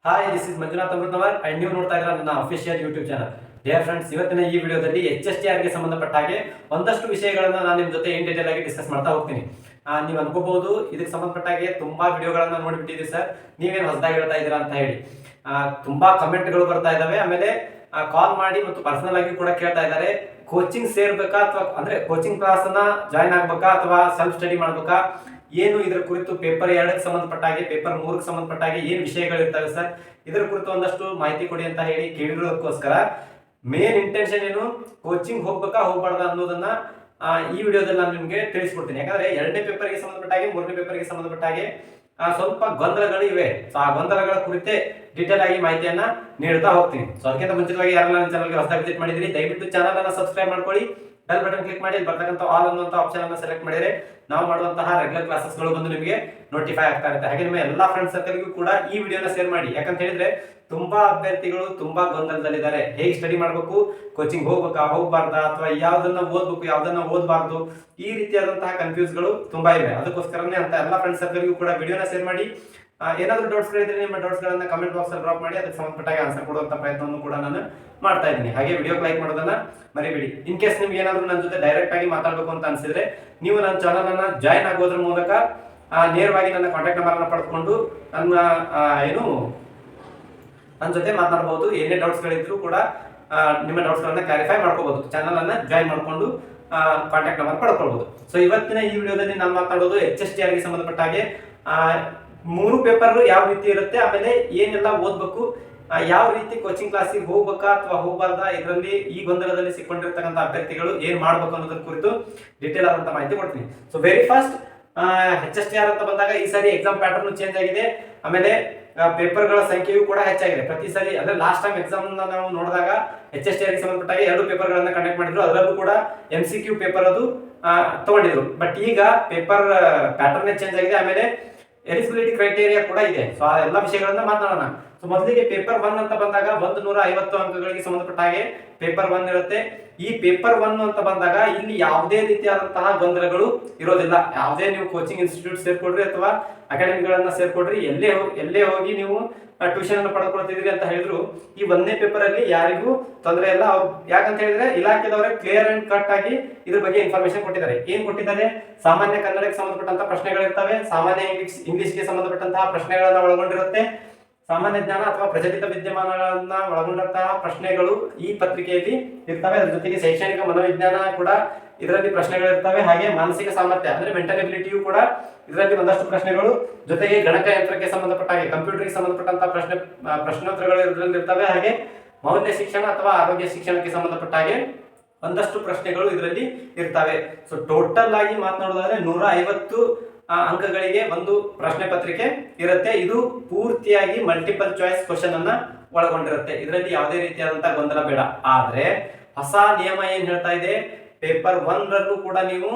Hi, this is Manjunath Amrutavar and ನೀವು ನೋಡ್ತಾ ಇದ್ದೀರಾ ನನ್ನ official YouTube channel. Dear friends, ಇವತ್ತಿನ ಈ ವಿಡಿಯೋದಲ್ಲಿ HSTR ಗೆ ಸಂಬಂಧಪಟ್ಟ ಹಾಗೆ ಒಂದಷ್ಟು ವಿಷಯಗಳನ್ನ ನಾನು ನಿಮ್ಮ ಜೊತೆ ಇನ್ ಡೀಟೇಲ್ ಆಗಿ ಡಿಸ್ಕಸ್ ಮಾಡ್ತಾ ಹೋಗ್ತೀನಿ. ನೀವು ಅನ್ಕೋಬಹುದು ಇದಕ್ಕೆ ಸಂಬಂಧಪಟ್ಟ ಹಾಗೆ ತುಂಬಾ ವಿಡಿಯೋಗಳನ್ನ ನೋಡಿಬಿಟ್ಟಿದ್ದೀವಿ ಸರ್, ನೀವೇನು ಹೊಸದಾಗಿ ಹೇಳ್ತಾ ಇದ್ದೀರಾ ಅಂತ ಹೇಳಿ. ತುಂಬಾ ಕಮೆಂಟ್ಗಳು ಬರ್ತಾ ಇದಾವೆ. ಆಮೇಲೆ ಕಾಲ್ ಮಾಡಿ ಮತ್ತು ಪರ್ಸನಲ್ ಆಗಿ ಕೂಡ ಕೇಳ್ತಾ ಇದ್ದಾರೆ, ಕೋಚಿಂಗ್ ಸೇರ್ಬೇಕಾ ಅಥವಾ ಅಂದ್ರೆ ಕೋಚಿಂಗ್ ಕ್ಲಾಸ್ ಅನ್ನ ಜಾಯ್ನ್ ಆಗ್ಬೇಕಾ ಅಥವಾ ಸೆಲ್ಫ್ ಸ್ಟಡಿ ಮಾಡ್ಬೇಕಾ, ಏನು ಇದರ ಕುರಿತು ಪೇಪರ್ 2ಕ್ಕೆ ಸಂಬಂಧಪಟ್ಟ ಹಾಗೆ ಪೇಪರ್ 3ಕ್ಕೆ ಸಂಬಂಧಪಟ್ಟ ಹಾಗೆ ಏನು ವಿಷಯಗಳಿರ್ತವೆ ಸರ್, ಇದರ ಕುರಿತು ಒಂದಷ್ಟು ಮಾಹಿತಿ ಕೊಡಿ ಅಂತ ಹೇಳಿ ಕೇಳಿರೋದಕ್ಕೋಸ್ಕರ ಮೇನ್ ಇಂಟೆನ್ಷನ್ ಏನು, ಕೋಚಿಂಗ್ ಹೋಗ್ಬೇಕಾ ಹೋಗ್ಬಾರ್ದ ಅನ್ನೋದನ್ನ ಈ ವಿಡಿಯೋದಲ್ಲಿ ನಾನು ನಿಮಗೆ ತಿಳಿಸ್ಕೊಡ್ತೀನಿ. ಯಾಕಂದ್ರೆ 2ನೇ ಪೇಪರ್ಗೆ ಸಂಬಂಧಪಟ್ಟ ಹಾಗೆ 3ನೇ ಪೇಪರ್ಗೆ ಸಂಬಂಧಪಟ್ಟ ಹಾಗೆ ಸ್ವಲ್ಪ ಗೊಂದಲಗಳು ಇವೆ. ಸೊ ಆ ಗೊಂದಲಗಳ ಕುರಿತೇ ಡೀಟೇಲ್ ಆಗಿ ಮಾಹಿತಿಯನ್ನ ನೀಡ್ತಾ ಹೋಗ್ತೀನಿ. ಸೊ ಅದಕ್ಕಿಂತ ಮುಂಚಿತವಾಗಿ ಯಾರೆಲ್ಲ ನನ್ನ ಚಾನಲ್ಗೆ ಹೊಸದಾಗಿ ವಿಸಿಟ್ ಮಾಡಿದ್ರಿ, ದಯವಿಟ್ಟು ಚಾನಲ್ ಅನ್ನ ಸಬ್ಸ್ಕ್ರೈಬ್ ಮಾಡ್ಕೊಳ್ಳಿ, ಬೆಲ್ ಬಟನ್ ಕ್ಲಿಕ್ ಮಾಡಿ ಬರ್ತಕ್ಕಂಥ ಆಲ್ ಅನ್ನುವಂಥ ಆಪ್ಷನ್ ಅನ್ನು ಸೆಲೆಕ್ಟ್ ಮಾಡಿದ್ರೆ ನಾವು ಮಾಡುವಂತಹ ರೆಗ್ಯುಲರ್ ಕ್ಲಾಸಸ್ಗಳು ಬಂದು ನಿಮಗೆ ನೋಟಿಫೈ ಆಗ್ತಾ ಇರುತ್ತೆ. ಹಾಗೆ ನಿಮ್ಮ ಎಲ್ಲಾ ಫ್ರೆಂಡ್ಸ್ ಸರ್ಕಲ್ಗೂ ಕೂಡ ಈ ವಿಡಿಯೋನ ಶೇರ್ ಮಾಡಿ. ಯಾಕಂತ ಹೇಳಿದ್ರೆ ತುಂಬಾ ಅಭ್ಯರ್ಥಿಗಳು ತುಂಬಾ ಗೊಂದಲದಲ್ಲಿದ್ದಾರೆ. ಹೇಗೆ ಸ್ಟಡಿ ಮಾಡಬೇಕು, ಕೋಚಿಂಗ್ ಹೋಗ್ಬೇಕಾ ಹೋಗ್ಬಾರ್ದಾ, ಅಥವಾ ಯಾವ್ದನ್ನ ಓದ್ಬೇಕು ಯಾವ್ದನ್ನ ಓದಬಾರ್ದು, ಈ ರೀತಿಯಾದಂತಹ ಕನ್ಫ್ಯೂಸ್ಗಳು ತುಂಬಾ ಇವೆ. ಅದಕ್ಕೋಸ್ಕರನೇ ಅಂತ ಎಲ್ಲಾ ಫ್ರೆಂಡ್ಸ್ ಸರ್ಕಲ್ಗೂ ಕೂಡ ವಿಡಿಯೋನ ಶೇರ್ ಮಾಡಿ. ಏನಾದರೂ ಡೌಟ್ಸ್ ಗಳಿದ್ರೆ ನಿಮ್ಮ ಡೌಟ್ಸ್ ಗಳನ್ನ ಕಮೆಂಟ್ ಬಾಕ್ಸ್ ಅಲ್ಲಿ ಡ್ರಾಪ್ ಮಾಡಿ, ಅದಕ್ಕೆ ಸಂಬಂಧಪಟ್ಟಾಗ ಆನ್ಸರ್ ಕೊಡುವಂತ ಪ್ರಯತ್ನವನ್ನು ಕೂಡ ನಾನು ಮಾಡ್ತಾ ಇದ್ದೀನಿ. ಹಾಗೆ ವಿಡಿಯೋಗೆ ಲೈಕ್ ಮಾಡೋದನ್ನ ಮರಿಬೇಡಿ. ಇನ್ ಕೇಸ್ ನಿಮ್ಗೆ ಏನಾದರೂ ನನ್ನ ಜೊತೆ ಡೈರೆಕ್ಟ್ ಆಗಿ ಮಾತಾಡಬೇಕು ಅಂತ ಅನ್ಸಿದ್ರೆ ನೀವು ನನ್ನ ಚಾನಲ್ ಅನ್ನ ಜಾಯ್ನ್ ಆಗೋದ್ರ ಮೂಲಕ ನೇರವಾಗಿ ನನ್ನ ಕಾಂಟ್ಯಾಕ್ಟ್ ನಂಬರ್ ಅನ್ನ ಪಡೆದುಕೊಂಡು ನನ್ನ ಜೊತೆ ಮಾತಾಡಬಹುದು. ಏನೇ ಡೌಟ್ಸ್ ಗಳಿದ್ರು ಕೂಡ ನಿಮ್ಮ ಡೌಟ್ಸ್ ಗಳನ್ನ ಕ್ಲಾರಿಫೈ ಮಾಡ್ಕೋಬಹುದು. ಚಾನಲ್ ಅನ್ನ ಜಾಯ್ನ್ ಮಾಡ್ಕೊಂಡು ಕಾಂಟ್ಯಾಕ್ಟ್ ನಂಬರ್ ಪಡ್ಕೊಳ್ಬಹುದು. ಸೊ ಇವತ್ತಿನ ಈ ವಿಡಿಯೋದಲ್ಲಿ ನಾನು ಮಾತಾಡೋದು HSTR ಗೆ ಸಂಬಂಧಪಟ್ಟ ಹಾಗೆ 3 ಪೇಪರ್ ಯಾವ ರೀತಿ ಇರುತ್ತೆ, ಆಮೇಲೆ ಏನೆಲ್ಲ ಓದ್ಬೇಕು, ಯಾವ ರೀತಿ ಕೋಚಿಂಗ್ ಕ್ಲಾಸಿಗೆ ಹೋಗ್ಬೇಕಾ ಅಥವಾ ಹೋಗ್ಬಾರ್ದಾ, ಇದರಲ್ಲಿ ಈ ಗೊಂದಲದಲ್ಲಿ ಸಿಕ್ಕೊಂಡಿರ್ತಕ್ಕಂಥ ಅಭ್ಯರ್ಥಿಗಳು ಏನ್ ಮಾಡ್ಬೇಕು ಅನ್ನೋದ್ರ ಕುರಿತು ಡೀಟೇಲ್ ಆದಂತ ಮಾಹಿತಿ ಕೊಡ್ತೀನಿ. ಸೊ ವೆರಿ ಫಸ್ಟ್ HSTR ಅಂತ ಬಂದಾಗ ಈ ಸಾರಿ ಎಕ್ಸಾಮ್ ಪ್ಯಾಟರ್ನ್ ಚೇಂಜ್ ಆಗಿದೆ. ಆಮೇಲೆ ಪೇಪರ್ಗಳ ಸಂಖ್ಯೆಯೂ ಕೂಡ ಹೆಚ್ಚಾಗಿದೆ. ಪ್ರತಿ ಸಾರಿ ಅಂದ್ರೆ ಲಾಸ್ಟ್ ಟೈಮ್ ಎಕ್ಸಾಮ್ ನಾವು ನೋಡಿದಾಗ HSTR ಗೆ ಸಂಬಂಧಪಟ್ಟಾಗ 2 ಪೇಪರ್ಗಳನ್ನ ಕಂಡಕ್ಟ್ ಮಾಡಿದ್ರು, ಅದರಲ್ಲೂ ಕೂಡ MCQ ಪೇಪರ್ ಅದು ತಗೊಂಡಿದ್ರು. ಬಟ್ ಈಗ ಪೇಪರ್ ಪ್ಯಾಟರ್ನ್ ಚೇಂಜ್ ಆಗಿದೆ. ಆಮೇಲೆ ಎಲಿಜಿಬಿಲಿಟಿ ಕ್ರೈಟೇರಿಯಾ ಕೂಡ ಇದೆ. ಸೊ ಆ ಎಲ್ಲ ವಿಷಯಗಳನ್ನ ಮಾತನಾಡೋಣ. ಸೊ ಮೊದಲಿಗೆ ಪೇಪರ್ 1 ಅಂತ ಬಂದಾಗ 150 ಅಂಕಗಳಿಗೆ ಸಂಬಂಧಪಟ್ಟ ಹಾಗೆ ಪೇಪರ್ 1 ಇರುತ್ತೆ. ಈ ಪೇಪರ್ 1 ಅಂತ ಬಂದಾಗ ಇಲ್ಲಿ ಯಾವುದೇ ರೀತಿಯಾದಂತಹ ಗೊಂದಲಗಳು ಇರೋದಿಲ್ಲ. ಯಾವುದೇ ನೀವು ಕೋಚಿಂಗ್ ಇನ್ಸ್ಟಿಟ್ಯೂಟ್ ಸೇರ್ಕೊಡ್ರಿ ಅಥವಾ ಅಕಾಡೆಮಿಗಳನ್ನ ಸೇರ್ಕೊಡ್ರಿ, ಎಲ್ಲೇ ಹೋಗಿ ನೀವು ಟ್ಯೂಷನ್ ಅನ್ನು ಪಡ್ಕೊಳ್ತಿದ್ರಿ ಅಂತ ಹೇಳಿದ್ರು, ಈ 1ನೇ ಪೇಪರ್ ಅಲ್ಲಿ ಯಾರಿಗೂ ತೊಂದರೆ ಇಲ್ಲ. ಅವ್ರು ಯಾಕಂತ ಹೇಳಿದ್ರೆ ಇಲಾಖೆದವರೇ ಕ್ಲಿಯರ್ ಅಂಡ್ ಕಟ್ ಆಗಿ ಇದ್ರ ಬಗ್ಗೆ ಇನ್ಫಾರ್ಮೇಶನ್ ಕೊಟ್ಟಿದ್ದಾರೆ. ಏನ್ ಕೊಟ್ಟಿದ್ದಾರೆ, ಸಾಮಾನ್ಯ ಕನ್ನಡಕ್ಕೆ ಸಂಬಂಧಪಟ್ಟಂತಹ ಪ್ರಶ್ನೆಗಳಿರ್ತವೆ, ಸಾಮಾನ್ಯ ಇಂಗ್ಲಿಷ್ಗೆ ಸಂಬಂಧಪಟ್ಟಂತಹ ಪ್ರಶ್ನೆಗಳನ್ನ ಒಳಗೊಂಡಿರುತ್ತೆ, ಸಾಮಾನ್ಯ ಜ್ಞಾನ ಅಥವಾ ಪ್ರಚಲಿತ ವಿದ್ಯಮಾನಗಳನ್ನ ಒಳಗೊಂಡಂತಹ ಪ್ರಶ್ನೆಗಳು ಈ ಪತ್ರಿಕೆಯಲ್ಲಿ ಇರ್ತವೆ. ಅದ್ರ ಜೊತೆಗೆ ಶೈಕ್ಷಣಿಕ ಮನೋವಿಜ್ಞಾನ ಕೂಡ ಇದರಲ್ಲಿ ಪ್ರಶ್ನೆಗಳಿರ್ತವೆ. ಹಾಗೆ ಮಾನಸಿಕ ಸಾಮರ್ಥ್ಯ ಅಂದ್ರೆ ಮೆಂಟಲ್ ಎಬಿಲಿಟಿಯು ಕೂಡ ಇದರಲ್ಲಿ ಒಂದಷ್ಟು ಪ್ರಶ್ನೆಗಳು, ಜೊತೆಗೆ ಗಣಕಯಂತ್ರಕ್ಕೆ ಸಂಬಂಧಪಟ್ಟ ಹಾಗೆ ಕಂಪ್ಯೂಟರ್ಗೆ ಸಂಬಂಧಪಟ್ಟಂತಹ ಪ್ರಶ್ನೋತ್ತರಗಳು ಇದರಲ್ಲಿ ಇರ್ತವೆ. ಹಾಗೆ ಮೌಲ್ಯ ಶಿಕ್ಷಣ ಅಥವಾ ಆರೋಗ್ಯ ಶಿಕ್ಷಣಕ್ಕೆ ಸಂಬಂಧಪಟ್ಟ ಹಾಗೆ ಒಂದಷ್ಟು ಪ್ರಶ್ನೆಗಳು ಇದರಲ್ಲಿ ಇರ್ತವೆ. ಸೊ ಟೋಟಲ್ ಆಗಿ ಮಾತನಾಡೋದಾದ್ರೆ 150 ಅಂಕಗಳಿಗೆ ಒಂದು ಪ್ರಶ್ನೆ ಪತ್ರಿಕೆ ಇರುತ್ತೆ. ಇದು ಪೂರ್ತಿಯಾಗಿ ಮಲ್ಟಿಪಲ್ ಚಾಯ್ಸ್ ಕ್ವಶನ್ ಅನ್ನ ಒಳಗೊಂಡಿರುತ್ತೆ. ಇದರಲ್ಲಿ ಯಾವುದೇ ರೀತಿಯಾದಂತಹ ಗೊಂದಲ ಬೇಡ. ಆದ್ರೆ ಹೊಸ ನಿಯಮ ಏನ್ ಹೇಳ್ತಾ ಇದೆ, ಪೇಪರ್ 1 ರಲ್ಲೂ ಕೂಡ ನೀವು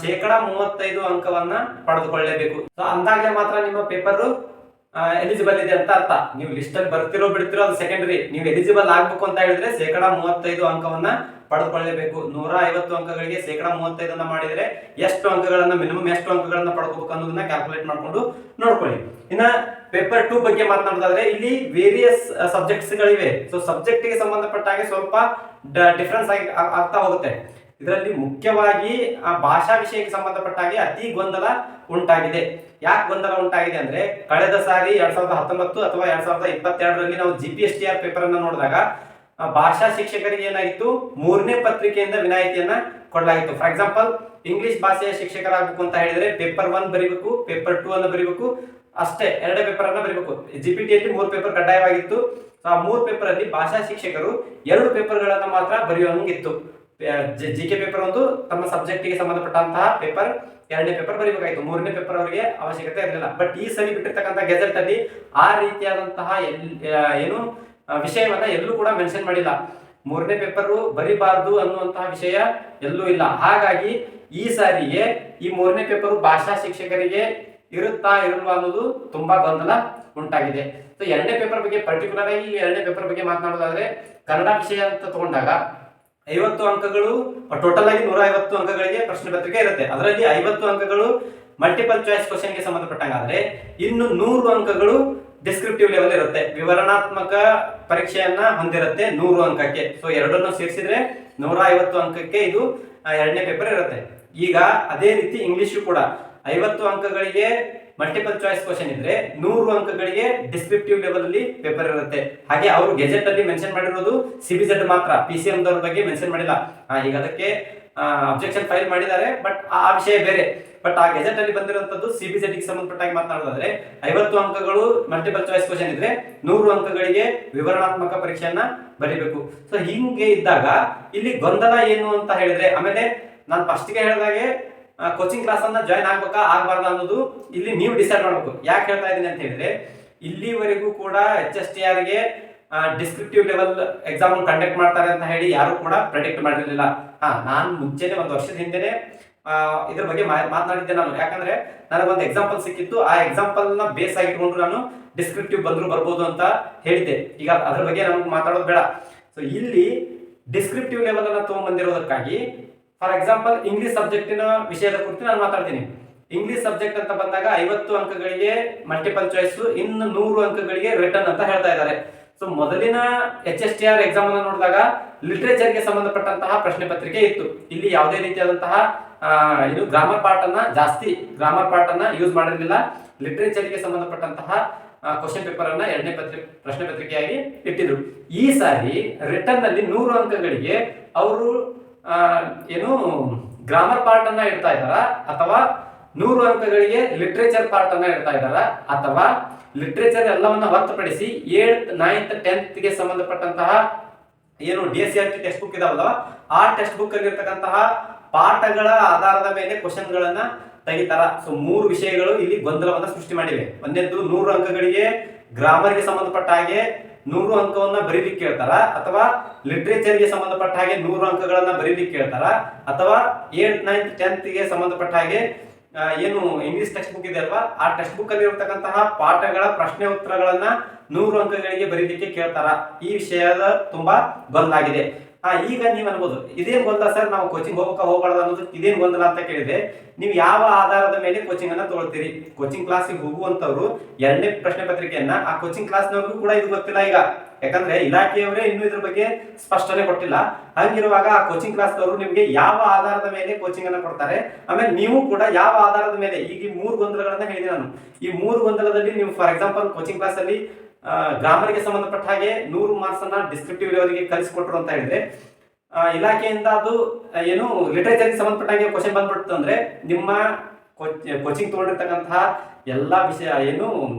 35% ಅಂಕವನ್ನ ಪಡೆದುಕೊಳ್ಳಲೇಬೇಕು. ಸೊ ಅಂದಾಗಲೇ ಮಾತ್ರ ನಿಮ್ಮ ಪೇಪರ್ ಎಲಿಜಿಬಲ್ ಇದೆ ಅಂತ ಅರ್ಥ. ನೀವು ಲಿಸ್ಟ್ ಅಲ್ಲಿ ಬರ್ತಿರೋ ಬಿಡ್ತಿರೋ ಅದು ಸೆಕೆಂಡರಿ. ನೀವು ಎಲಿಜಿಬಲ್ ಆಗ್ಬೇಕು ಅಂತ ಹೇಳಿದ್ರೆ 35% ಅಂಕವನ್ನ ಪಡೆದುಕೊಳ್ಳಲೇಬೇಕು. 150 ಅಂಕಗಳಿಗೆ 35% ಮಾಡಿದ್ರೆ ಎಷ್ಟು ಅಂಕಗಳನ್ನ ಮಿನಿಮಮ್ ಎಷ್ಟು ಅಂಕಗಳನ್ನ ಪಡ್ಕೋಬೇಕು ಅನ್ನೋದನ್ನ ಕ್ಯಾಲ್ಕುಲೇಟ್ ಮಾಡ್ಕೊಂಡು ನೋಡ್ಕೊಳ್ಳಿ. ಇನ್ನ ಪೇಪರ್ 2 ಬಗ್ಗೆ ಮಾತನಾಡೋದಾದ್ರೆ ಇಲ್ಲಿ ವೇರಿಯಸ್ ಸಬ್ಜೆಕ್ಟ್ಸ್ ಗಳಿವೆ. ಸೊ ಸಬ್ಜೆಕ್ಟ್ ಗೆ ಸಂಬಂಧಪಟ್ಟ ಹಾಗೆ ಸ್ವಲ್ಪ ಡಿಫರೆನ್ಸ್ ಆಗ್ತಾ ಹೋಗುತ್ತೆ. ಇದರಲ್ಲಿ ಮುಖ್ಯವಾಗಿ ಭಾಷಾ ವಿಷಯಕ್ಕೆ ಸಂಬಂಧಪಟ್ಟ ಹಾಗೆ ಅತಿ ಗೊಂದಲ ಉಂಟಾಗಿದೆ. ಯಾಕೆ ಗೊಂದಲ ಉಂಟಾಗಿದೆ ಅಂದ್ರೆ, ಕಳೆದ ಸಾರಿ 2019 ಅಥವಾ 2022ರಲ್ಲಿ ನಾವು GPSTR ಪೇಪರ್ ಅನ್ನ ನೋಡಿದಾಗ ಭಾಷಾ ಶಿಕ್ಷಕರಿಗೆ ಏನಾಗಿತ್ತು, 3ನೇ ಪತ್ರಿಕೆಯಿಂದ ವಿನಾಯಿತಿಯನ್ನ ಕೊಡಲಾಗಿತ್ತು. ಫಾರ್ ಎಕ್ಸಾಂಪಲ್ ಇಂಗ್ಲಿಷ್ ಭಾಷೆಯ ಶಿಕ್ಷಕರಾಗಬೇಕು ಅಂತ ಹೇಳಿದ್ರೆ ಪೇಪರ್ 1 ಬರೀಬೇಕು, ಪೇಪರ್ 2 ಅನ್ನು ಬರೀಬೇಕು, ಅಷ್ಟೇ 2 ಪೇಪರ್ ಅನ್ನ ಬರೀಬೇಕು. GPTಯಲ್ಲಿ 3 ಪೇಪರ್ ಕಡ್ಡಾಯವಾಗಿತ್ತು. ಆ 3 ಪೇಪರ್ ಅಲ್ಲಿ ಭಾಷಾ ಶಿಕ್ಷಕರು 2 ಪೇಪರ್ಗಳನ್ನ ಮಾತ್ರ ಬರೆಯುವಂಗಿತ್ತು. GK ಪೇಪರ್ ಒಂದು, ತಮ್ಮ ಸಬ್ಜೆಕ್ಟ್ ಗೆ ಸಂಬಂಧಪಟ್ಟಂತಹ ಪೇಪರ್ 2ನೇ ಪೇಪರ್ ಬರೀಬೇಕಾಯ್ತು. 3ನೇ ಪೇಪರ್ ಅವರಿಗೆ ಅವಶ್ಯಕತೆ ಇರಲಿಲ್ಲ. ಬಟ್ ಈ ಸರಿ ಬಿಟ್ಟಿರ್ತಕ್ಕಂಥ ಗೆಜೆಟ್ ಅಲ್ಲಿ ಆ ರೀತಿಯಾದಂತಹ ಏನು ವಿಷಯವನ್ನ ಎಲ್ಲೂ ಕೂಡ ಮೆನ್ಷನ್ ಮಾಡಿಲ್ಲ. 3ನೇ ಪೇಪರ್ ಬರಿಬಾರ್ದು ಅನ್ನುವಂತಹ ವಿಷಯ ಎಲ್ಲೂ ಇಲ್ಲ. ಹಾಗಾಗಿ ಈ ಸಾರಿಗೆ ಈ 3ನೇ ಪೇಪರ್ ಭಾಷಾ ಶಿಕ್ಷಕರಿಗೆ ಇರುತ್ತಾ ಇರಲ್ವಾ ಅನ್ನೋದು ತುಂಬಾ ಗೊಂದಲ ಉಂಟಾಗಿದೆ. ಸೊ 2ನೇ ಪೇಪರ್ ಬಗ್ಗೆ ಪರ್ಟಿಕ್ಯುಲರ್ ಆಗಿ 2ನೇ ಪೇಪರ್ ಬಗ್ಗೆ ಮಾತನಾಡೋದಾದ್ರೆ, ಕನ್ನಡ ವಿಷಯ ಅಂತ ತಗೊಂಡಾಗ 50 ಅಂಕಗಳು, ಟೋಟಲ್ ಆಗಿ 150 ಅಂಕಗಳಿಗೆ ಪ್ರಶ್ನೆ ಪತ್ರಿಕೆ ಇರುತ್ತೆ. ಅದರಲ್ಲಿ 50 ಅಂಕಗಳು ಮಲ್ಟಿಪಲ್ ಚಾಯ್ಸ್ ಕ್ವಶನ್ ಗೆ ಸಂಬಂಧಪಟ್ಟಂಗಾದ್ರೆ, ಇನ್ನು 100 ಅಂಕಗಳು ಡಿಸ್ಕ್ರಿಪ್ಟಿವ್ ಲೆವೆಲ್ ಇರುತ್ತೆ. ವಿವರಣಾತ್ಮಕ ಪರೀಕ್ಷೆಯನ್ನ ಹೊಂದಿರುತ್ತೆ 100 ಅಂಕಕ್ಕೆ. ಸೊ ಎರಡನ್ನು ಸೇರಿಸಿದ್ರೆ 150 ಅಂಕಕ್ಕೆ ಇದು ಎರಡನೇ ಪೇಪರ್ ಇರುತ್ತೆ. ಈಗ ಅದೇ ರೀತಿ ಇಂಗ್ಲಿಷು ಕೂಡ 50 ಅಂಕಗಳಿಗೆ ಮಲ್ಟಿಪಲ್ ಚಾಯ್ಸ್ ಕ್ವಶನ್ ಇದ್ರೆ 100 ಅಂಕಗಳಿಗೆ ಡಿಸ್ಕ್ರಿಪ್ಟಿವ್ ಲೆವೆಲ್ ಅಲ್ಲಿ ಪೇಪರ್ ಇರುತ್ತೆ. ಹಾಗೆ ಅವರು ಗೆಜೆಟ್ ಅಲ್ಲಿ ಮೆನ್ಷನ್ ಮಾಡಿರೋದು ಸಿಬಿಜೆಡ್ ಮಾತ್ರ, PCM ದವ್ರ ಬಗ್ಗೆ ಮೆನ್ಷನ್ ಮಾಡಿಲ್ಲ. ಈಗ ಅದಕ್ಕೆ ಅಬ್ಜೆಕ್ಷನ್ ಫೈಲ್ ಮಾಡಿದ್ದಾರೆ, ಬಟ್ ಆ ವಿಷಯ ಬೇರೆ. ಬಟ್ ಆ ಗೆಜೆಟ್ ಅಲ್ಲಿ ಬಂದಿರುವಂತದ್ದು ಸಿಬಿಜೆಡ್ ಗೆ ಸಂಬಂಧಪಟ್ಟಾಗಿ ಮಾತನಾಡೋದಾದ್ರೆ 50 ಅಂಕಗಳು ಮಲ್ಟಿಪಲ್ ಚಾಯ್ಸ್ ಕ್ವಶನ್ ಇದ್ರೆ 100 ಅಂಕಗಳಿಗೆ ವಿವರಣಾತ್ಮಕ ಪರೀಕ್ಷೆಯನ್ನ ಬರೀಬೇಕು. ಸೊ ಹಿಂಗೆ ಇದ್ದಾಗ ಇಲ್ಲಿ ಗೊಂದಲ ಏನು ಅಂತ ಹೇಳಿದ್ರೆ, ಆಮೇಲೆ ನಾನು ಫಸ್ಟ್ ಗೆ ಹೇಳಿದಾಗೆ ಕೋಚಿಂಗ್ ಕ್ಲಾಸ್ ಅನ್ನ ಜಾಯ್ನ್ ಆಗ್ಬೇಕಾ ಆಗ್ಬಾರ್ದ ಅನ್ನೋದು ಇಲ್ಲಿ ನೀವು ಡಿಸೈಡ್ ಮಾಡ್ಬೇಕು. ಯಾಕೆ ಹೇಳ್ತಾ ಇದ್ದೀನಿ ಅಂತ ಹೇಳಿದ್ರೆ, ಇಲ್ಲಿವರೆಗೂ ಕೂಡ HSTR ಗೆ ಡಿಸ್ಕ್ರಿಪ್ಟಿವ್ ಲೆವೆಲ್ ಎಕ್ಸಾಮ್ ಕಂಡಕ್ಟ್ ಮಾಡ್ತಾರೆ ಅಂತ ಹೇಳಿ ಯಾರು ಕೂಡ ಪ್ರೆಡಿಕ್ಟ್ ಮಾಡಿರಲಿಲ್ಲ. ನಾನು ಮುಂಚೆನೆ ಒಂದು ವರ್ಷದ ಹಿಂದೆನೆ ಇದ್ರ ಬಗ್ಗೆ ಮಾತನಾಡಿದ್ದೆ ನಾನು. ಯಾಕಂದ್ರೆ ನನಗೊಂದು ಎಕ್ಸಾಂಪಲ್ ಸಿಕ್ಕಿತ್ತು, ಆ ಎಕ್ಸಾಂಪಲ್ ನ ಬೇಸ್ ಆಗಿಟ್ಕೊಂಡು ನಾನು ಡಿಸ್ಕ್ರಿಪ್ಟಿವ್ ಬಂದ್ರು ಬರ್ಬೋದು ಅಂತ ಹೇಳಿದ್ದೆ. ಈಗ ಅದ್ರ ಬಗ್ಗೆ ನಮ್ಗೆ ಮಾತಾಡೋದು ಬೇಡ. ಸೊ ಇಲ್ಲಿ ಡಿಸ್ಕ್ರಿಪ್ಟಿವ್ ಲೆವೆಲ್ ಅನ್ನ ತಗೊಂಡ್ಬಂದಿರೋದಕ್ಕಾಗಿ, ಫಾರ್ ಎಕ್ಸಾಂಪಲ್ ಇಂಗ್ಲಿಷ್ ಸಬ್ಜೆಕ್ಟಿನ ವಿಷಯದ ಕುರಿತು ನಾನು ಮಾತಾಡ್ತೀನಿ. ಇಂಗ್ಲಿಷ್ ಸಬ್ಜೆಕ್ಟ್ ಅಂತ ಬಂದಾಗ 50 ಅಂಕಗಳಿಗೆ ಮಲ್ಟಿಪಲ್ ಚಾಯ್ಸ್, ಇನ್ನು 100 ಅಂಕಗಳಿಗೆ ರಿಟರ್ನ್ ಅಂತ ಹೇಳ್ತಾ ಇದ್ದಾರೆ. ಸೊ ಮೊದಲಿನ HSTR ಎಕ್ಸಾಮ್ ಅನ್ನು ನೋಡಿದಾಗ ಲಿಟರೇಚರ್ ಗೆ ಸಂಬಂಧಪಟ್ಟಂತಹ ಪ್ರಶ್ನೆ ಪತ್ರಿಕೆ ಇತ್ತು. ಇಲ್ಲಿ ಯಾವುದೇ ರೀತಿಯಾದಂತಹ ಇದು ಗ್ರಾಮರ್ ಪಾರ್ಟ್ ಅನ್ನ ಯೂಸ್ ಮಾಡಿರಲಿಲ್ಲ. ಲಿಟರೇಚರ್ ಗೆ ಸಂಬಂಧಪಟ್ಟಂತಹ ಕ್ವಶನ್ ಪೇಪರ್ ಅನ್ನ ಎರಡನೇ ಪ್ರಶ್ನೆ ಪತ್ರಿಕೆಯಾಗಿ ಇಟ್ಟಿದ್ರು. ಈ ಸಾರಿ ರಿಟರ್ನ್ ನಲ್ಲಿ 100 ಅಂಕಗಳಿಗೆ ಅವರು ಏನು ಗ್ರಾಮರ್ ಪಾರ್ಟ್ ಅನ್ನ ಇಡ್ತಾ ಇದ್ದಾರಾ, ಅಥವಾ 100 ಅಂಕಗಳಿಗೆ ಲಿಟರೇಚರ್ ಪಾರ್ಟ್ ಅನ್ನ ಇಡ್ತಾ ಇದ್ದಾರಾ, ಅಥವಾ ಲಿಟರೇಚರ್ ಎಲ್ಲವನ್ನ ಹೊರತುಪಡಿಸಿ 8th 9th 10th ಗೆ ಸಂಬಂಧಪಟ್ಟಂತಹ ಏನು DSCRT ಟೆಕ್ಸ್ಟ್ ಬುಕ್ ಇದಾವಲ್ಲ, ಆ ಟೆಕ್ಸ್ಟ್ ಬುಕ್ ಅಲ್ಲಿ ಇರ್ತಕ್ಕಂತಹ ಪಾಠಗಳ ಆಧಾರದ ಮೇಲೆ ಕ್ವಶನ್ ಗಳನ್ನ ತೆಗಿತಾರ. ಸೊ 3 ವಿಷಯಗಳು ಇಲ್ಲಿ ಗೊಂದಲವನ್ನ ಸೃಷ್ಟಿ ಮಾಡಿವೆ. ಒಂದನೇದು 100 ಅಂಕಗಳಿಗೆ ಗ್ರಾಮರ್ ಗೆ ಸಂಬಂಧಪಟ್ಟ ಹಾಗೆ 100 ಅಂಕವನ್ನ ಬರೀಲಿಕ್ಕೆ ಕೇಳ್ತಾರ, ಅಥವಾ ಲಿಟರೇಚರ್ ಗೆ ಸಂಬಂಧಪಟ್ಟ ಹಾಗೆ 100 ಅಂಕಗಳನ್ನ ಬರೀಲಿಕ್ಕೆ ಕೇಳ್ತಾರ, ಅಥವಾ 8th 9th 10th ಗೆ ಸಂಬಂಧಪಟ್ಟ ಹಾಗೆ ಏನು ಇಂಗ್ಲಿಷ್ ಟೆಕ್ಸ್ಟ್ ಬುಕ್ ಇದೆ ಅಲ್ವಾ, ಆ ಟೆಕ್ಸ್ಟ್ ಬುಕ್ ಅಲ್ಲಿ ಇರತಕ್ಕಂತಹ ಪಾಠಗಳ ಪ್ರಶ್ನೆ ಉತ್ತರಗಳನ್ನ 100 ಅಂಕಗಳಿಗೆ ಬರೀಲಿಕ್ಕೆ ಕೇಳ್ತಾರ. ಈ ವಿಷಯದ ತುಂಬಾ ಗೊಂದಲ ಆಗಿದೆ. ಈಗ ನೀವು ಅನ್ಬೋದು, ಇದೇನ್ ಗೊಂದಲ ಸರ್, ನಾವು ಕೋಚಿಂಗ್ ಹೋಗಬಾರ್ದು ಅನ್ನೋದು ಇದೇನ್ ಗೊಂದಲ ಅಂತ ಕೇಳಿದ್ರೆ, ನೀವು ಯಾವ ಆಧಾರದ ಮೇಲೆ ಕೋಚಿಂಗ್ ಅನ್ನ ತಗೊಳ್ತೀರಿ? ಕೋಚಿಂಗ್ ಕ್ಲಾಸಿಗೆ ಹೋಗುವಂತವ್ರು ಎರಡನೇ ಪ್ರಶ್ನೆ ಪತ್ರಿಕೆಯನ್ನ ಆ ಕೋಚಿಂಗ್ ಕ್ಲಾಸ್ನವ್ರಿಗೂ ಕೂಡ ಇದು ಗೊತ್ತಿಲ್ಲ. ಈಗ ಯಾಕಂದ್ರೆ ಇಲಾಖೆಯವರೇ ಇನ್ನೂ ಇದ್ರ ಬಗ್ಗೆ ಸ್ಪಷ್ಟನೆ ಕೊಟ್ಟಿಲ್ಲ. ಹಂಗಿರುವಾಗ ಆ ಕೋಚಿಂಗ್ ಕ್ಲಾಸ್ನವರು ನಿಮ್ಗೆ ಯಾವ ಆಧಾರದ ಮೇಲೆ ಕೋಚಿಂಗ್ ಅನ್ನ ಕೊಡ್ತಾರೆ, ಆಮೇಲೆ ನೀವು ಕೂಡ ಯಾವ ಆಧಾರದ ಮೇಲೆ, ಈಗ ಈ 3 ಗೊಂದಲಗಳನ್ನ ಹೇಳಿದೆ ನಾನು. ಈ 3 ಗೊಂದಲದಲ್ಲಿ ನೀವು ಫಾರ್ ಎಕ್ಸಾಂಪಲ್ ಕೋಚಿಂಗ್ ಕ್ಲಾಸ್ ಅಲ್ಲಿ ಗ್ರಾಮರ್ ಗೆ ಸಂಬಂಧಪಟ್ಟ ಹಾಗೆ 100 ಮಾರ್ಕ್ಸ್ ಅನ್ನ ಡಿಸ್ಕ್ರಿಪ್ಟಿವ್ ಲೆವೆಲ್ಗೆ ಕಲಿಸಿಕೊಟ್ರು ಅಂತ ಹೇಳಿದ್ರೆ, ಇಲಾಖೆಯಿಂದ ಅದು ಏನು ಲಿಟರೇಚರ್ ಗೆ ಸಂಬಂಧಪಟ್ಟ ಹಾಗೆ ಕ್ವಶನ್ ಬಂದ್ಬಿಡ್ತು ಅಂದ್ರೆ, ನಿಮ್ಮ ಕೋಚಿಂಗ್ ತಗೊಂಡಿರ್ತಕ್ಕಂತಹ ಎಲ್ಲಾ ವಿಷಯ ಏನು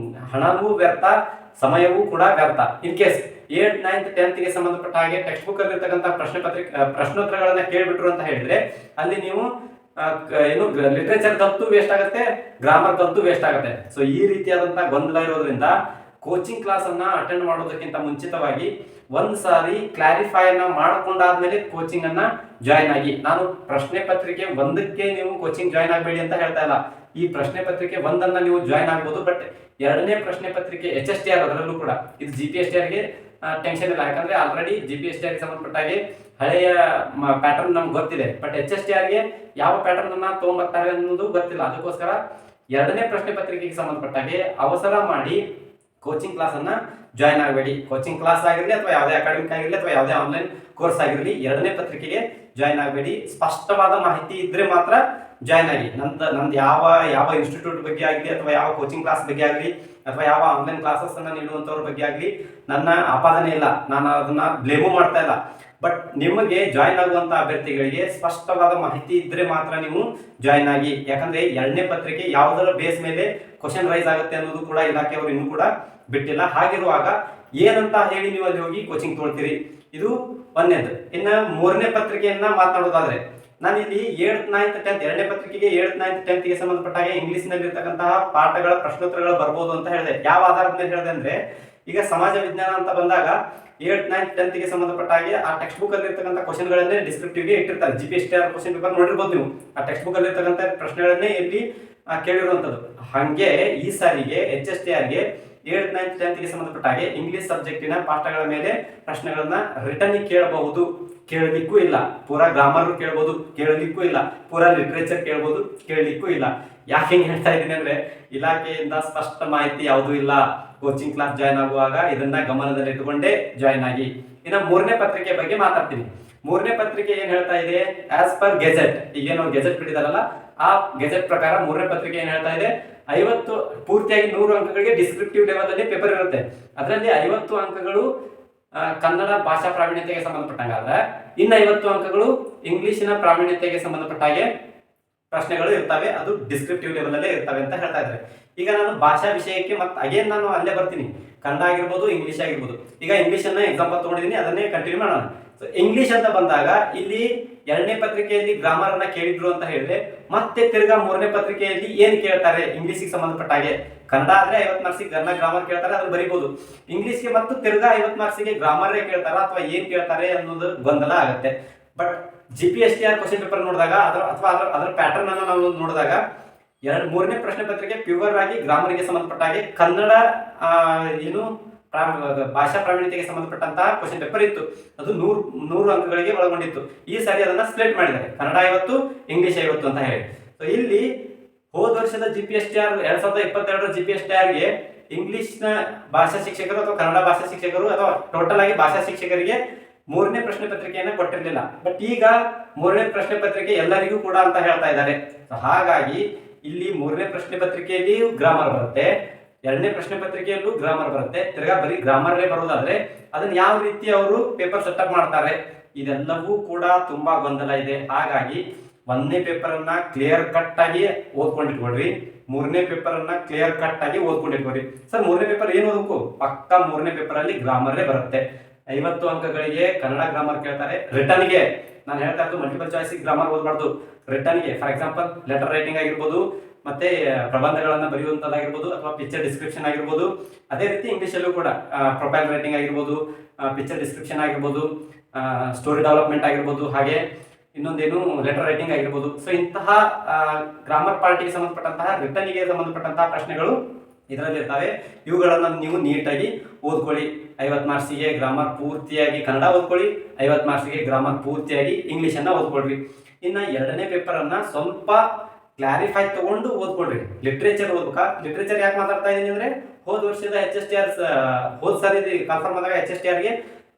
ಹಣವೂ ವ್ಯರ್ಥ, ಸಮಯವೂ ಕೂಡ ವ್ಯರ್ಥ. In case 8th 9th 10th ಗೆ ಸಂಬಂಧಪಟ್ಟ ಹಾಗೆ ಟೆಕ್ಸ್ಟ್ ಬುಕ್ ಅಲ್ಲಿ ಇರ್ತಕ್ಕಂತಹ ಪ್ರಶ್ನೋತ್ತರಗಳನ್ನ ಕೇಳ್ಬಿಟ್ರು ಅಂತ ಹೇಳಿದ್ರೆ, ಅಲ್ಲಿ ನೀವು ಏನು ಲಿಟರೇಚರ್ ಕಲ್ತು ವೇಸ್ಟ್ ಆಗುತ್ತೆ, ಗ್ರಾಮರ್ ಕಲ್ತು ವೇಸ್ಟ್ ಆಗುತ್ತೆ. ಸೊ ಈ ರೀತಿಯಾದಂತಹ ಗೊಂದಲ ಇರೋದ್ರಿಂದ ಕೋಚಿಂಗ್ ಕ್ಲಾಸ್ ಅನ್ನ ಅಟೆಂಡ್ ಮಾಡೋದಕ್ಕಿಂತ ಮುಂಚಿತವಾಗಿ ಒಂದ್ ಸಾರಿ ಕ್ಲಾರಿಫೈ ಅನ್ನ ಮಾಡ್ಕೊಂಡಾದ್ಮೇಲೆ ಕೋಚಿಂಗ್ ಅನ್ನ ಜಾಯ್ನ್ ಆಗಿ. ನಾನು ಪ್ರಶ್ನೆ ಪತ್ರಿಕೆ 1ಕ್ಕೆ ನೀವು ಕೋಚಿಂಗ್ ಜಾಯ್ನ್ ಆಗಬೇಡಿ ಅಂತ ಹೇಳ್ತಾ ಇಲ್ಲ. ಈ ಪ್ರಶ್ನೆ ಪತ್ರಿಕೆ 1ಅನ್ನ ನೀವು ಜಾಯ್ನ್ ಆಗ್ಬೋದು, ಬಟ್ ಎರಡನೇ ಪ್ರಶ್ನೆ ಪತ್ರಿಕೆ HSTR ಅದರಲ್ಲೂ ಕೂಡ ಇದು GPSTR ಗೆ ಟೆನ್ಷನ್ ಇಲ್ಲ. ಯಾಕಂದ್ರೆ ಆಲ್ರೆಡಿ GPSTR ಗೆ ಸಂಬಂಧಪಟ್ಟಾಗಿ ಹಳೆಯ ಪ್ಯಾಟರ್ನ್ ನಮ್ಗೆ ಗೊತ್ತಿದೆ, ಬಟ್ HSTR ಗೆ ಯಾವ ಪ್ಯಾಟರ್ನ್ ಅನ್ನ ತಗೊಂಡ್ಬರ್ತಾರೆ ಅನ್ನೋದು ಗೊತ್ತಿಲ್ಲ. ಅದಕ್ಕೋಸ್ಕರ ಎರಡನೇ ಪ್ರಶ್ನೆ ಪತ್ರಿಕೆಗೆ ಸಂಬಂಧಪಟ್ಟಾಗೆ ಅವಸರ ಮಾಡಿ ಕೋಚಿಂಗ್ ಕ್ಲಾಸ್ ಅನ್ನ ಜಾಯ್ನ್ ಆಗಬೇಡಿ. ಕೋಚಿಂಗ್ ಕ್ಲಾಸ್ ಆಗಿರಲಿ, ಅಥವಾ ಯಾವುದೇ ಅಕಾಡೆಮಿಕ್ ಆಗಿರಲಿ, ಅಥವಾ ಯಾವುದೇ ಆನ್ಲೈನ್ ಕೋರ್ಸ್ ಆಗಿರಲಿ, ಎರಡನೇ ಪತ್ರಿಕೆಗೆ ಜಾಯ್ನ್ ಆಗಬೇಡಿ. ಸ್ಪಷ್ಟವಾದ ಮಾಹಿತಿ ಇದ್ರೆ ಮಾತ್ರ ಜಾಯ್ನ್ ಆಗಿ. ನಂದು ಯಾವ ಇನ್ಸ್ಟಿಟ್ಯೂಟ್ ಬಗ್ಗೆ ಆಗಲಿ, ಅಥವಾ ಯಾವ ಕೋಚಿಂಗ್ ಕ್ಲಾಸ್ ಬಗ್ಗೆ ಆಗಲಿ, ಅಥವಾ ಯಾವ ಆನ್ಲೈನ್ ಕ್ಲಾಸಸ್ ಅನ್ನ ನೀಡುವಂತವ್ರ ಬಗ್ಗೆ ಆಗಲಿ ನನ್ನ ಆಪಾದನೆ ಇಲ್ಲ, ನಾನು ಅದನ್ನ ಬ್ಲೇಮು ಮಾಡ್ತಾ ಇಲ್ಲ. ಬಟ್ ನಿಮಗೆ ಜಾಯ್ನ್ ಆಗುವಂತ ಅಭ್ಯರ್ಥಿಗಳಿಗೆ ಸ್ಪಷ್ಟವಾದ ಮಾಹಿತಿ ಇದ್ರೆ ಮಾತ್ರ ನೀವು ಜಾಯ್ನ್ ಆಗಿ. ಯಾಕಂದ್ರೆ ಎರಡನೇ ಪತ್ರಿಕೆ ಯಾವುದರ ಬೇಸ್ ಮೇಲೆ ಕ್ವಶನ್ ರೈಸ್ ಆಗುತ್ತೆ ಅನ್ನೋದು ಕೂಡ ಇಲಾಖೆಯವರು ಇನ್ನೂ ಕೂಡ ಬಿಟ್ಟಿಲ್ಲ. ಹಾಗಿರುವಾಗ ಏನಂತ ಹೇಳಿ ನೀವು ಅಲ್ಲಿ ಹೋಗಿ ಕೋಚಿಂಗ್ ತೊಗೊಳ್ತೀರಿ? ಇದು ಒಂದನೇದು. ಇನ್ನು 3ನೇ ಪತ್ರಿಕೆಯನ್ನ ಮಾತನಾಡೋದಾದ್ರೆ, ನಾನು ಇಲ್ಲಿ 8th 9th 10th ಎರಡನೇ ಪತ್ರಿಕೆಗೆ 8th 9th 10th ಗೆ ಸಂಬಂಧಪಟ್ಟಾಗ ಇಂಗ್ಲಿಷ್ ನಲ್ಲಿ ಇರ್ತಕ್ಕಂತಹ ಪಾಠಗಳ ಪ್ರಶ್ನೋತ್ತರಗಳು ಬರ್ಬೋದು ಅಂತ ಹೇಳಿದೆ. ಯಾವ ಆಧಾರದ ಮೇಲೆ ಹೇಳಿದೆ ಅಂದ್ರೆ, ಈಗ ಸಮಾಜ ವಿಜ್ಞಾನ ಅಂತ ಬಂದಾಗ 8th 9th 10th ಗೆ ಸಂಬಂಧಪಟ್ಟ ಹಾಗೆ ಆ ಟೆಕ್ಸ್ಟ್ ಬುಕ್ ಅಲ್ಲಿ ಇರ್ತಕ್ಕಂಥ ಕ್ವಶನ್ ಗಳನ್ನೇ ಡಿಸ್ಕ್ರಿಪ್ಟಿವ್ ಗೆ ಇಟ್ಟಿರ್ತಾರೆ. GPSTR ಕ್ವಶನ್ ಪೇಪರ್ ನೋಡಿರ್ಬೋದು ನೀವು. ಆ ಟೆಕ್ಸ್ಟ್ ಬುಕ್ ಅಲ್ಲಿ ಇರ್ತಕ್ಕಂಥ ಪ್ರಶ್ನೆಗಳನ್ನೇ ಇಲ್ಲಿ ಕೇಳಿರುವಂತದ್ದು. ಹಂಗೆ ಈ ಸಾರಿಗೆ HSTR ಗೆ 8th 9th 10th ಗೆ ಸಂಬಂಧಪಟ್ಟ ಹಾಗೆ ಇಂಗ್ಲಿಷ್ ಸಬ್ಜೆಕ್ಟಿನ ಪಾಠಗಳ ಮೇಲೆ ಪ್ರಶ್ನೆಗಳನ್ನ ರಿಟರ್ನ್ ಕೇಳಬಹುದು, ಕೇಳಲಿಕ್ಕೂ ಇಲ್ಲ. ಪೂರಾ ಗ್ರಾಮರ್ ಕೇಳಬಹುದು, ಕೇಳಲಿಕ್ಕೂ ಇಲ್ಲ. ಪೂರಾ ಲಿಟರೇಚರ್ ಕೇಳಬಹುದು, ಕೇಳಲಿಕ್ಕೂ ಇಲ್ಲ. ಯಾಕೆ ಹಿಂಗೆ ಹೇಳ್ತಾ ಇದ್ದೀನಿ ಅಂದ್ರೆ ಇಲಾಖೆಯಿಂದ ಸ್ಪಷ್ಟ ಮಾಹಿತಿ ಯಾವುದೂ ಇಲ್ಲ. ಕೋಚಿಂಗ್ ಕ್ಲಾಸ್ ಜಾಯ್ನ್ ಆಗುವಾಗ ಇದನ್ನ ಗಮನದಲ್ಲಿ ಇಟ್ಟುಕೊಂಡೇ ಜಾಯ್ನ್ ಆಗಿ. ಇನ್ನು 3ನೇ ಪತ್ರಿಕೆ ಬಗ್ಗೆ ಮಾತಾಡ್ತೀನಿ. 3ನೇ ಪತ್ರಿಕೆ ಏನ್ ಹೇಳ್ತಾ ಇದೆ, ಆಸ್ ಪರ್ ಗೆಜೆಟ್, ಈಗೇನು ಗೆಜೆಟ್ ಬಿಟ್ಟಿದಾರಲ್ಲ ಆ ಗೆಜೆಟ್ ಪ್ರಕಾರ 3ನೇ ಪತ್ರಿಕೆ ಏನ್ ಹೇಳ್ತಾ ಇದೆ, 50 ಪೂರ್ತಿಯಾಗಿ 100 ಅಂಕಗಳಿಗೆ ಡಿಸ್ಕ್ರಿಪ್ಟಿವ್ ಲೆವೆಲ್ ಅಲ್ಲಿ ಪೇಪರ್ ಇರುತ್ತೆ. ಅದರಲ್ಲಿ 50 ಅಂಕಗಳು ಕನ್ನಡ ಭಾಷಾ ಪ್ರಾವೀಣ್ಯತೆಗೆ ಸಂಬಂಧಪಟ್ಟಂಗಾದ್ರೆ ಇನ್ನು 50 ಅಂಕಗಳು ಇಂಗ್ಲಿಶಿನ ಪ್ರಾವೀಣ್ಯತೆಗೆ ಸಂಬಂಧಪಟ್ಟ ಹಾಗೆ ಪ್ರಶ್ನೆಗಳು ಇರ್ತವೆ. ಅದು ಡಿಸ್ಕ್ರಿಪ್ಟಿವ್ ಲೆವೆಲ್ ಅಲ್ಲೇ ಇರ್ತವೆ ಅಂತ ಹೇಳ್ತಾ ಇದ್ದಾರೆ. ಈಗ ನಾನು ಭಾಷಾ ವಿಷಯಕ್ಕೆ ಮತ್ತೆ ಅಗೇನ್ ನಾನು ಅಲ್ಲೇ ಬರ್ತೀನಿ. ಕನ್ನಡ ಆಗಿರ್ಬೋದು, ಇಂಗ್ಲಿಷ್ ಆಗಿರ್ಬೋದು. ಈಗ ಇಂಗ್ಲಿಷ್ ಅನ್ನ ಎಕ್ಸಾಂಪಲ್ ತಗೊಂಡಿದ್ದೀನಿ, ಅದನ್ನೇ ಕಂಟಿನ್ಯೂ ಮಾಡೋಣ. ಸೊ ಇಂಗ್ಲಿಷ್ ಅಂತ ಬಂದಾಗ ಇಲ್ಲಿ 2ನೇ ಪತ್ರಿಕೆಯಲ್ಲಿ ಗ್ರಾಮರ್ ಅನ್ನ ಕೇಳಿದ್ರು ಅಂತ ಹೇಳಿದ್ರೆ, ಮತ್ತೆ ತಿರ್ಗಾ 3ನೇ ಪತ್ರಿಕೆಯಲ್ಲಿ ಏನ್ ಕೇಳ್ತಾರೆ ಇಂಗ್ಲಿಷ್ಗೆ ಸಂಬಂಧಪಟ್ಟ ಹಾಗೆ. ಕನ್ನಡ ಆದ್ರೆ 50 ಮಾರ್ಕ್ಸಿಗೆ ಗ್ರಾಮರ್ ಕೇಳ್ತಾರೆ, ಅದನ್ನ ಬರೀಬಹುದು. ಇಂಗ್ಲಿಷ್ಗೆ ಮತ್ತು ತಿರ್ಗಾ 50 ಮಾರ್ಕ್ಸಿಗೆ ಗ್ರಾಮರೇ ಕೇಳ್ತಾರ ಅಥವಾ ಏನ್ ಕೇಳ್ತಾರೆ ಅನ್ನೋದು ಗೊಂದಲ ಆಗುತ್ತೆ. ಬಟ್ GPSTR ಕ್ವಶನ್ ಪೇಪರ್ ನೋಡಿದಾಗ ಅದರ ಪ್ಯಾಟರ್ನ್ ಅನ್ನು ನಾವು ನೋಡಿದಾಗ 3ನೇ ಪ್ರಶ್ನೆ ಪತ್ರಿಕೆ ಪ್ಯೂರ್ ಆಗಿ ಗ್ರಾಮರ್ಗೆ ಸಂಬಂಧಪಟ್ಟ ಹಾಗೆ ಕನ್ನಡ ಏನು ಭಾಷಾ ಪ್ರಾವೀಣ್ಯತೆಗೆ ಸಂಬಂಧಪಟ್ಟಂತಹ ಕ್ವಶನ್ ಪೇಪರ್ ಇತ್ತು. ಅದು 100 ಅಂಕಗಳಿಗೆ ಒಳಗೊಂಡಿತ್ತು. ಈ ಸಾರಿ ಅದನ್ನ ಸ್ಪ್ಲಿಟ್ ಮಾಡಿದ್ದಾರೆ, ಕನ್ನಡ 50 ಇಂಗ್ಲಿಷ್ 50 ಅಂತ ಹೇಳಿ. ಸೊ ಇಲ್ಲಿ ಹೋದ ವರ್ಷದ GPSTR 2022 GPSTRಗೆ ಇಂಗ್ಲಿಷ್ನ ಭಾಷಾ ಶಿಕ್ಷಕರು ಅಥವಾ ಕನ್ನಡ ಭಾಷಾ ಶಿಕ್ಷಕರು ಅಥವಾ ಟೋಟಲ್ ಆಗಿ ಭಾಷಾ ಶಿಕ್ಷಕರಿಗೆ 3ನೇ ಪ್ರಶ್ನೆ ಪತ್ರಿಕೆಯನ್ನ ಕೊಟ್ಟಿರಲಿಲ್ಲ. ಬಟ್ ಈಗ 3ನೇ ಪ್ರಶ್ನೆ ಪತ್ರಿಕೆ ಎಲ್ಲರಿಗೂ ಕೂಡ ಅಂತ ಹೇಳ್ತಾ ಇದ್ದಾರೆ. ಹಾಗಾಗಿ ಇಲ್ಲಿ 3ನೇ ಪ್ರಶ್ನೆ ಪತ್ರಿಕೆಯಲ್ಲಿಯೂ ಗ್ರಾಮರ್ ಬರುತ್ತೆ, 2ನೇ ಪ್ರಶ್ನೆ ಪತ್ರಿಕೆಯಲ್ಲೂ ಗ್ರಾಮರ್ ಬರುತ್ತೆ. ತಿರ್ಗಾ ಬರೀ ಗ್ರಾಮರೇ ಬರೋದಾದ್ರೆ ಅದನ್ನ ಯಾವ ರೀತಿ ಅವರು ಪೇಪರ್ ಸೆಟಪ್ ಮಾಡ್ತಾರೆ, ಇದೆಲ್ಲವೂ ಕೂಡ ತುಂಬಾ ಗೊಂದಲ ಇದೆ. ಹಾಗಾಗಿ 1ನೇ ಪೇಪರ್ ಅನ್ನ ಕ್ಲಿಯರ್ ಕಟ್ ಆಗಿ ಓದ್ಕೊಂಡಿಟ್ಕೊಡ್ರಿ, 3ನೇ ಪೇಪರ್ ಅನ್ನ ಕ್ಲಿಯರ್ ಕಟ್ ಆಗಿ ಓದ್ಕೊಂಡಿಟ್ಕೊಡ್ರಿ. ಸರ್ 3ನೇ ಪೇಪರ್ ಏನು ಓದಬೇಕು? ಪಕ್ಕ 3ನೇ ಪೇಪರ್ ಅಲ್ಲಿ ಗ್ರಾಮರೇ ಬರುತ್ತೆ. 50 ಅಂಕಗಳಿಗೆ ಕನ್ನಡ ಗ್ರಾಮರ್ ಕೇಳ್ತಾರೆ. ರಿಟರ್ನ್ಗೆ ನಾನು ಹೇಳ್ತಾ ಇದ್ದು ಮಲ್ಟಿಪಲ್ ಚಾಯ್ಸ್ ಗ್ರಾಮರ್ ಓದಬಾರ್ದು. ರಿಟರ್ನ್ಗೆ ಫಾರ್ ಎಕ್ಸಾಂಪಲ್ ಲೆಟರ್ ರೈಟಿಂಗ್ ಆಗಿರ್ಬೋದು, ಮತ್ತೆ ಪ್ರಬಂಧಗಳನ್ನ ಬರೆಯುವಂಥದ್ದಾಗಿರ್ಬೋದು ಅಥವಾ ಪಿಕ್ಚರ್ ಡಿಸ್ಕ್ರಿಪ್ಷನ್ ಆಗಿರ್ಬೋದು. ಅದೇ ರೀತಿ ಇಂಗ್ಲಿಷಲ್ಲೂ ಕೂಡ ಪ್ರೊಫೈಲ್ ರೈಟಿಂಗ್ ಆಗಿರ್ಬೋದು, ಪಿಕ್ಚರ್ ಡಿಸ್ಕ್ರಿಪ್ಷನ್ ಆಗಿರ್ಬೋದು, ಸ್ಟೋರಿ ಡೆವಲಪ್ಮೆಂಟ್ ಆಗಿರ್ಬೋದು, ಹಾಗೆ ಇನ್ನೊಂದೇನು ಲೆಟರ್ ರೈಟಿಂಗ್ ಆಗಿರ್ಬೋದು. ಸೊ ಇಂತಹ ಗ್ರಾಮರ್ ಪಾರ್ಟಿಗೆ ಸಂಬಂಧಪಟ್ಟಂತಹ ರಿಟರ್ನ್ಗೆ ಸಂಬಂಧಪಟ್ಟಂತಹ ಪ್ರಶ್ನೆಗಳು ಇದರಲ್ಲಿ ಇರ್ತವೆ. ಇವುಗಳನ್ನು ನೀವು ನೀಟಾಗಿ ಓದ್ಕೊಳ್ಳಿ. 50 ಮಾರ್ಕ್ಸಿಗೆ ಗ್ರಾಮರ್ ಪೂರ್ತಿಯಾಗಿ ಕನ್ನಡ ಓದ್ಕೊಳ್ಳಿ, 50 ಮಾರ್ಕ್ಸಿಗೆ ಗ್ರಾಮರ್ ಪೂರ್ತಿಯಾಗಿ ಇಂಗ್ಲಿಷನ್ನ ಓದ್ಕೊಳ್ರಿ. ಇನ್ನು 2ನೇ ಪೇಪರ್ ಅನ್ನ ಸ್ವಲ್ಪ ಕ್ಲಾರಿಫೈ ತಗೊಂಡು ಓದ್ಕೊಳ್ರಿ. ಲಿಟ್ರೇಚರ್ ಓದ್ಬೇಕಾ? ಲಿಟ್ರೇಚರ್ ಯಾಕೆ ಮಾತಾಡ್ತಾ ಇದ್ದೀನಿ ಅಂದ್ರೆ ಹೋದ ವರ್ಷದ HSTR ಹೋದ ಸಾರಿ ಕನ್ಫರ್ಮ್ ಆದಾಗ HSTRಗೆ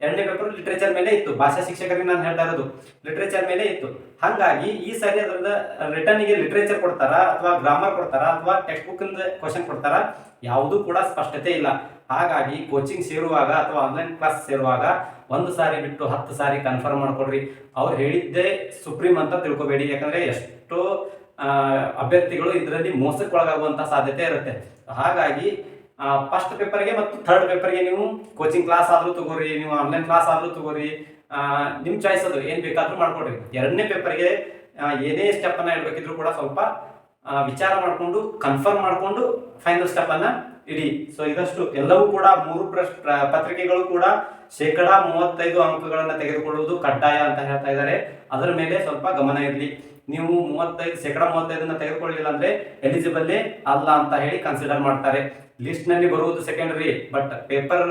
2ನೇ ಪೇಪರ್ ಲಿಟ್ರೇಚರ್ ಮೇಲೆ ಇತ್ತು. ಭಾಷಾ ಶಿಕ್ಷಕರಿಗೆ ನಾನು ಹೇಳ್ತಾ ಇರೋದು ಲಿಟ್ರೇಚರ್ ಮೇಲೆ ಇತ್ತು. ಹಾಗಾಗಿ ಈ ಸಾರಿ ಅದರದ ರಿಟರ್ನ್ಗೆ ಲಿಟ್ರೇಚರ್ ಕೊಡ್ತಾರ ಅಥವಾ ಗ್ರಾಮರ್ ಕೊಡ್ತಾರ ಅಥವಾ ಟೆಕ್ಸ್ಟ್ ಬುಕ್ ಕ್ವಶನ್ ಕೊಡ್ತಾರ, ಯಾವುದೂ ಕೂಡ ಸ್ಪಷ್ಟತೆ ಇಲ್ಲ. ಹಾಗಾಗಿ ಕೋಚಿಂಗ್ ಸೇರುವಾಗ ಅಥವಾ ಆನ್ಲೈನ್ ಕ್ಲಾಸ್ ಸೇರುವಾಗ 1 ಸಾರಿ ಬಿಟ್ಟು 10 ಸಾರಿ ಕನ್ಫರ್ಮ್ ಮಾಡ್ಕೊಡ್ರಿ. ಅವ್ರು ಹೇಳಿದ್ದೇ ಸುಪ್ರೀಂ ಅಂತ ತಿಳ್ಕೊಬೇಡಿ. ಯಾಕಂದ್ರೆ ಎಷ್ಟೋ ಅಭ್ಯರ್ಥಿಗಳು ಇದರಲ್ಲಿ ಮೋಸಕ್ಕೊಳಗಾಗುವಂತ ಸಾಧ್ಯತೆ ಇರುತ್ತೆ. ಹಾಗಾಗಿ ಫಸ್ಟ್ ಪೇಪರ್ಗೆ ಮತ್ತು ಥರ್ಡ್ ಪೇಪರ್ಗೆ ನೀವು ಕೋಚಿಂಗ್ ಕ್ಲಾಸ್ ಆದ್ರೂ ತಗೋರಿ, ನೀವು ಆನ್ಲೈನ್ ಕ್ಲಾಸ್ ಆದ್ರೂ ತಗೋರಿ, ನಿಮ್ ಚಾಯ್ಸ್ ಅದು, ಏನ್ ಬೇಕಾದ್ರೂ ಮಾಡ್ಕೊಡ್ರಿ. 2ನೇ ಪೇಪರ್ಗೆ ಏನೇ ಸ್ಟೆಪ್ ಅನ್ನ ಇಡಬೇಕಿದ್ರು ಕೂಡ ಸ್ವಲ್ಪ ವಿಚಾರ ಮಾಡಿಕೊಂಡು ಕನ್ಫರ್ಮ್ ಮಾಡಿಕೊಂಡು ಫೈನಲ್ ಸ್ಟೆಪ್ ಅನ್ನ ಇಡಿ. ಸೊ ಇದಷ್ಟು ಎಲ್ಲವೂ ಕೂಡ 3 ಪತ್ರಿಕೆಗಳು ಕೂಡ 35% ಅಂಕಗಳನ್ನ ತೆಗೆದುಕೊಳ್ಳುವುದು ಕಡ್ಡಾಯ ಅಂತ ಹೇಳ್ತಾ ಇದ್ದಾರೆ. ಅದರ ಮೇಲೆ ಸ್ವಲ್ಪ ಗಮನ ಇರಲಿ. ನೀವು 35% ತೆಗೆದುಕೊಳ್ಳಿಲ್ಲ ಅಂದ್ರೆ ಎಲಿಜಿಬಲ್ ಅಲ್ಲ ಅಂತ ಹೇಳಿ ಕನ್ಸಿಡರ್ ಮಾಡ್ತಾರೆ. ಲಿಸ್ಟ್ ನಲ್ಲಿ ಬರುವುದು ಸೆಕೆಂಡರಿ, ಬಟ್ ಪೇಪರ್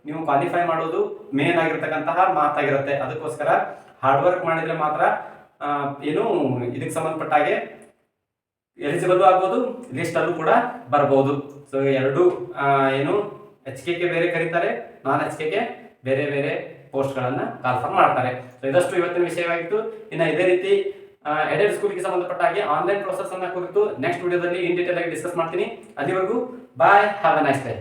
ನೀವು ಕ್ವಾಲಿಫೈ ಮಾಡೋದು ಮೇನ್ ಆಗಿರ್ತಕ್ಕಂತಹ ಮಾತಾಗಿರುತ್ತೆ. ಅದಕ್ಕೋಸ್ಕರ ಹಾರ್ಡ್ ವರ್ಕ್ ಮಾಡಿದ್ರೆ ಮಾತ್ರ ಏನು ಇದಕ್ಕೆ ಸಂಬಂಧಪಟ್ಟ ಹಾಗೆ ಎಲಿಜಿಬಲ್ ಆಗ್ಬೋದು, ಲಿಸ್ಟ್ ಅಲ್ಲೂ ಕೂಡ ಬರಬಹುದು. ಸೊ ಎರಡು ಏನು HKK ಬೇರೆ ಕರೀತಾರೆ, ನಾನ್ HKK ಬೇರೆ ಬೇರೆ ಪೋಸ್ಟ್ ಗಳನ್ನ ಕಾಲ್ಫರ್ ಮಾಡ್ತಾರೆ. ಸೊ ಇದಷ್ಟು ಇವತ್ತಿನ ವಿಷಯವಾಗಿತ್ತು. ಇನ್ನು ಇದೇ ರೀತಿ ಎಡೆಡ್ ಸ್ಕೂಲ್ಗೆ ಸಂಬಂಧಪಟ್ಟ ಹಾಗೆ ಆನ್ಲೈನ್ ಪ್ರೋಸೆಸ್ ಅನ್ನ ಕುರಿತು ನೆಕ್ಸ್ಟ್ ವಿಡಿಯೋದಲ್ಲಿ ಇನ್ ಡೀಟೇಲ್ ಆಗಿ ಡಿಸ್ಕಸ್ ಮಾಡ್ತೀನಿ. ಅಲ್ಲಿವರೆಗೂ ಬಾಯ್, ಹ್ಯಾವ್ ಅ ನೈಸ್ ಡೇ.